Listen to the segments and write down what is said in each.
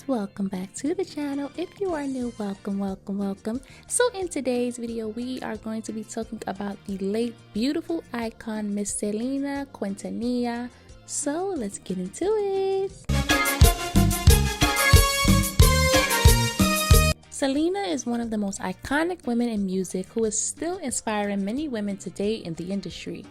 welcome back to the channel. If you are new, welcome. So in today's video we are going to be talking about the late beautiful icon Miss Selena Quintanilla. So let's get into it. Selena is one of the most iconic women in music who is still inspiring many women today in the industry.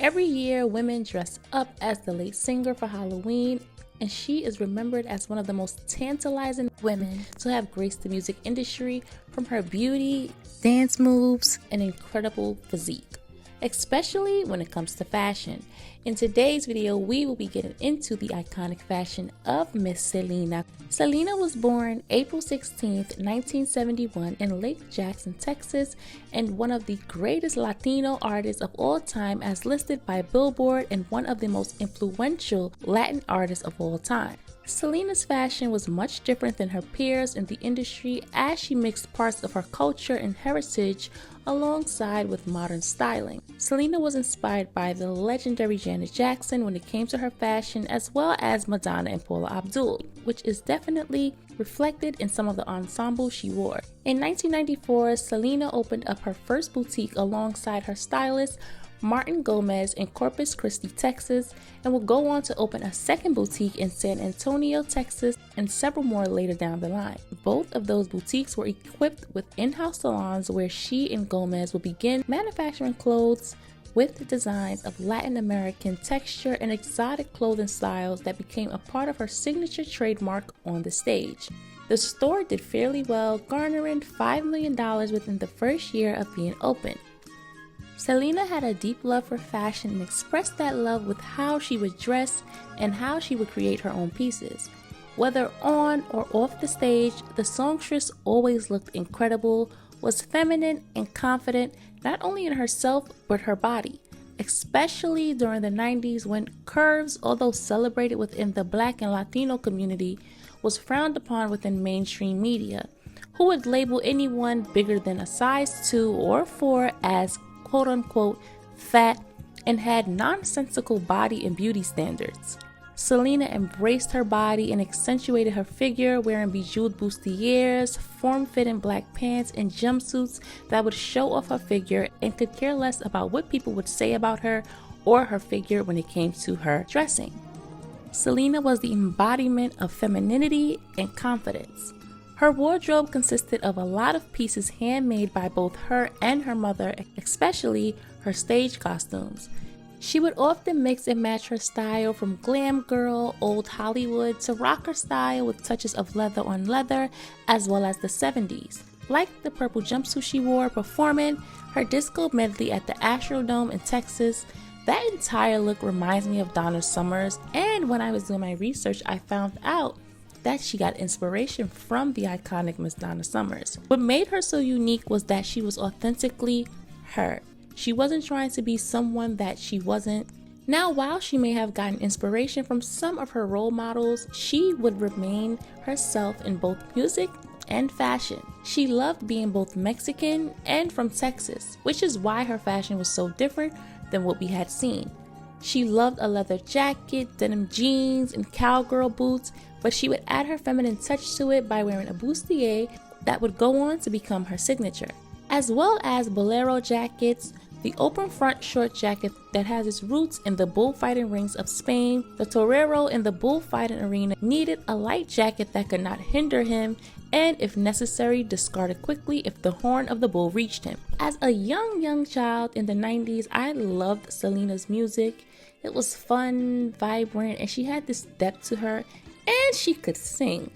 Every year women dress up as the late singer for Halloween, and she is remembered as one of the most tantalizing women to have graced the music industry from her beauty, dance moves, and incredible physique, especially when it comes to fashion. In today's video, we will be getting into the iconic fashion of Miss Selena. Selena was born April 16th, 1971 in Lake Jackson, Texas, and one of the greatest Latino artists of all time as listed by Billboard and one of the most influential Latin artists of all time. Selena's fashion was much different than her peers in the industry as she mixed parts of her culture and heritage alongside with modern styling. Selena was inspired by the legendary Janet Jackson when it came to her fashion, as well as Madonna and Paula Abdul, which is definitely reflected in some of the ensembles she wore. In 1994, Selena opened up her first boutique alongside her stylist Martin Gomez in Corpus Christi, Texas, and will go on to open a second boutique in San Antonio, Texas, and several more later down the line. Both of those boutiques were equipped with in-house salons where she and Gomez will begin manufacturing clothes with designs of Latin American texture and exotic clothing styles that became a part of her signature trademark on the stage. The store did fairly well, garnering $5 million within the first year of being open. Selena had a deep love for fashion and expressed that love with how she would dress and how she would create her own pieces. Whether on or off the stage, the songstress always looked incredible, was feminine and confident not only in herself but her body, especially during the 90s when curves, although celebrated within the Black and Latino community, was frowned upon within mainstream media, who would label anyone bigger than a size 2 or 4 as quote-unquote fat and had nonsensical body and beauty standards. Selena embraced her body and accentuated her figure, wearing bejeweled bustiers, form-fitting black pants, and jumpsuits that would show off her figure and could care less about what people would say about her or her figure when it came to her dressing. Selena was the embodiment of femininity and confidence. Her wardrobe consisted of a lot of pieces handmade by both her and her mother, especially her stage costumes. She would often mix and match her style from glam girl, old Hollywood, to rocker style with touches of leather on leather, as well as the 70s. Like the purple jumpsuit she wore performing her disco medley at the Astrodome in Texas, that entire look reminds me of Donna Summers, and when I was doing my research, I found out that she got inspiration from the iconic Miss Donna Summers. What made her so unique was that she was authentically her. She wasn't trying to be someone that she wasn't. Now, while she may have gotten inspiration from some of her role models, she would remain herself in both music and fashion. She loved being both Mexican and from Texas, which is why her fashion was so different than what we had seen. She loved a leather jacket, denim jeans, and cowgirl boots, but she would add her feminine touch to it by wearing a bustier that would go on to become her signature, as well as bolero jackets, the open front short jacket that has its roots in the bullfighting rings of Spain. The torero in the bullfighting arena needed a light jacket that could not hinder him, and if necessary, discard it quickly if the horn of the bull reached him. As a young child in the 90s, I loved Selena's music. It was fun, vibrant, and she had this depth to her, and she could sing.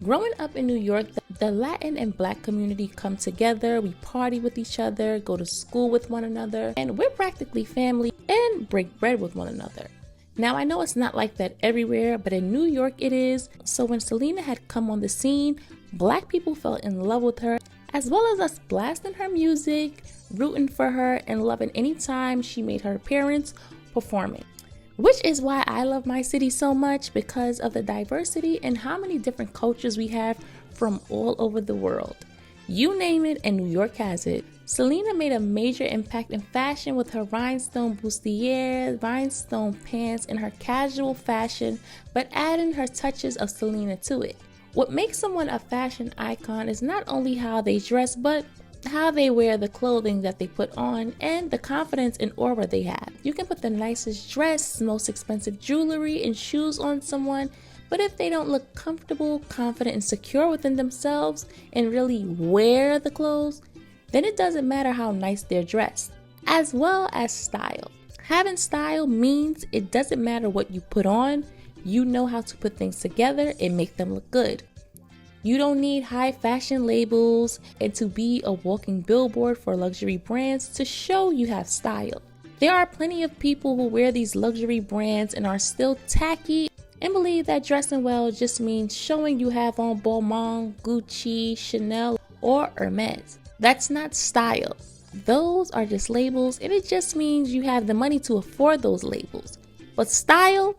Growing up in New York, the Latin and Black community come together, we party with each other, go to school with one another, and we're practically family and break bread with one another. Now, I know it's not like that everywhere, but in New York it is. So when Selena had come on the scene, Black people fell in love with her, as well as us blasting her music, rooting for her and loving any time she made her appearance performing. Which is why I love my city so much, because of the diversity and how many different cultures we have from all over the world. You name it and New York has it. Selena made a major impact in fashion with her rhinestone bustier, rhinestone pants, and her casual fashion, but adding her touches of Selena to it. What makes someone a fashion icon is not only how they dress, but how they wear the clothing that they put on and the confidence and aura they have. You can put the nicest dress, most expensive jewelry, and shoes on someone, but if they don't look comfortable, confident, and secure within themselves and really wear the clothes, then it doesn't matter how nice they're dressed. As well as style. Having style means it doesn't matter what you put on, you know how to put things together and make them look good. You don't need high fashion labels and to be a walking billboard for luxury brands to show you have style. There are plenty of people who wear these luxury brands and are still tacky and believe that dressing well just means showing you have on Balmain, Gucci, Chanel, or Hermes. That's not style. Those are just labels, and it just means you have the money to afford those labels. But style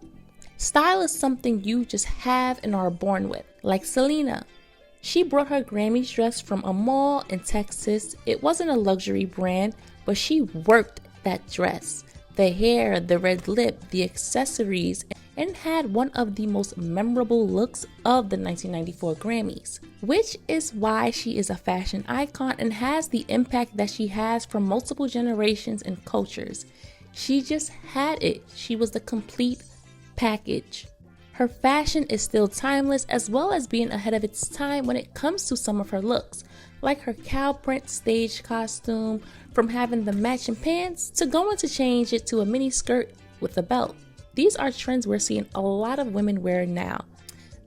is something you just have and are born with. Like Selena. She brought her Grammys dress from a mall in Texas. It wasn't a luxury brand, but she worked that dress. The hair, the red lip, the accessories, and had one of the most memorable looks of the 1994 Grammys. Which is why she is a fashion icon and has the impact that she has for multiple generations and cultures. She just had it. She was the complete package. Her fashion is still timeless, as well as being ahead of its time when it comes to some of her looks, like her cow print stage costume, from having the matching pants to going to change it to a mini skirt with a belt. These are trends we're seeing a lot of women wear now.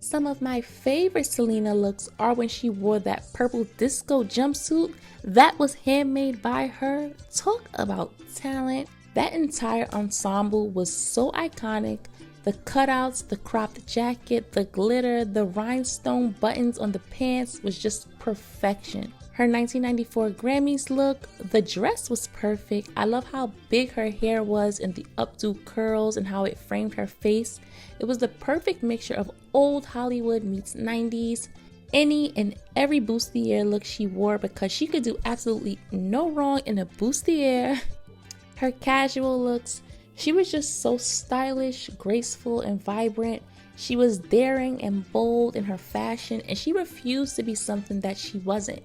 Some of my favorite Selena looks are when she wore that purple disco jumpsuit that was handmade by her. Talk about talent. That entire ensemble was so iconic. The cutouts, the cropped jacket, the glitter, the rhinestone buttons on the pants was just perfection. Her 1994 Grammys look, the dress was perfect. I love how big her hair was and the updo curls and how it framed her face. It was the perfect mixture of old Hollywood meets 90s. Any and every bustier look she wore, because she could do absolutely no wrong in a bustier. Her casual looks, she was just so stylish, graceful, and vibrant. She was daring and bold in her fashion, and she refused to be something that she wasn't,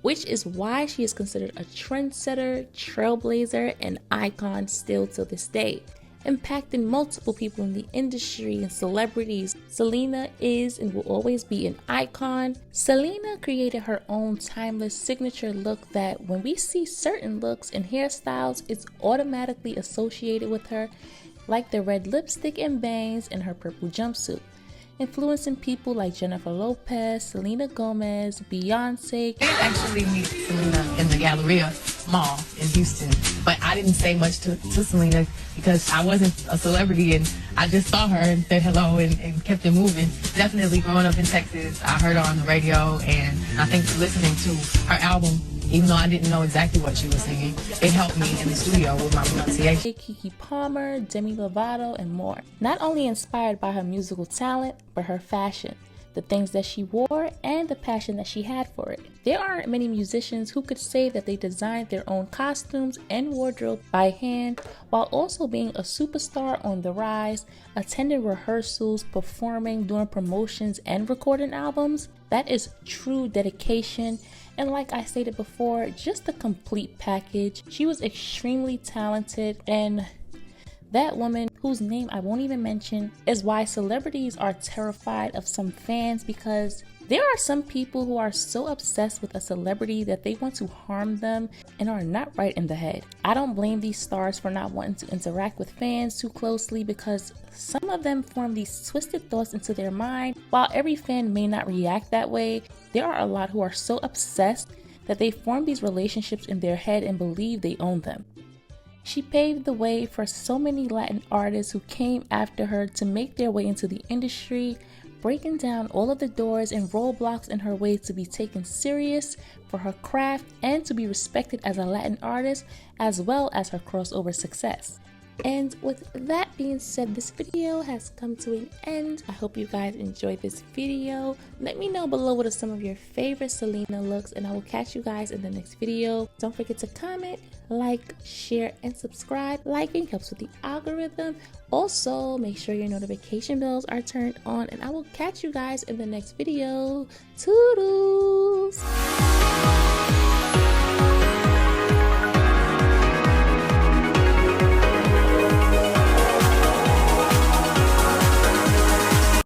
which is why she is considered a trendsetter, trailblazer, and icon still to this day, impacting multiple people in the industry and celebrities. Selena is and will always be an icon. Selena created her own timeless signature look that when we see certain looks and hairstyles, it's automatically associated with her, like the red lipstick and bangs and her purple jumpsuit, influencing people like Jennifer Lopez, Selena Gomez, Beyonce. I did actually meet Selena in the Galleria Mall in Houston, but I didn't say much to Selena because I wasn't a celebrity, and I just saw her and said hello and kept it moving. Definitely growing up in Texas, I heard her on the radio, and I think listening to her album, even though I didn't know exactly what she was singing, it helped me in the studio with my pronunciation. Keke Palmer, Demi Lovato, and more. Not only inspired by her musical talent, but her fashion, the things that she wore, and the passion that she had for it. There aren't many musicians who could say that they designed their own costumes and wardrobe by hand, while also being a superstar on the rise, attending rehearsals, performing, doing promotions, and recording albums. That is true dedication. And like I stated before, just a complete package. She was extremely talented, and that woman, whose name I won't even mention, is why celebrities are terrified of some fans, because there are some people who are so obsessed with a celebrity that they want to harm them and are not right in the head. I don't blame these stars for not wanting to interact with fans too closely, because some of them form these twisted thoughts into their mind. While every fan may not react that way, there are a lot who are so obsessed that they form these relationships in their head and believe they own them. She paved the way for so many Latin artists who came after her to make their way into the industry, breaking down all of the doors and roadblocks in her way to be taken serious for her craft and to be respected as a Latin artist, as well as her crossover success. And with that being said, this video has come to an end. I hope you guys enjoyed this video. Let me know below what are some of your favorite Selena looks, and I will catch you guys in the next video. Don't forget to comment, like, share, and subscribe. Liking helps with the algorithm. Also, make sure your notification bells are turned on, and I will catch you guys in the next video. Toodles!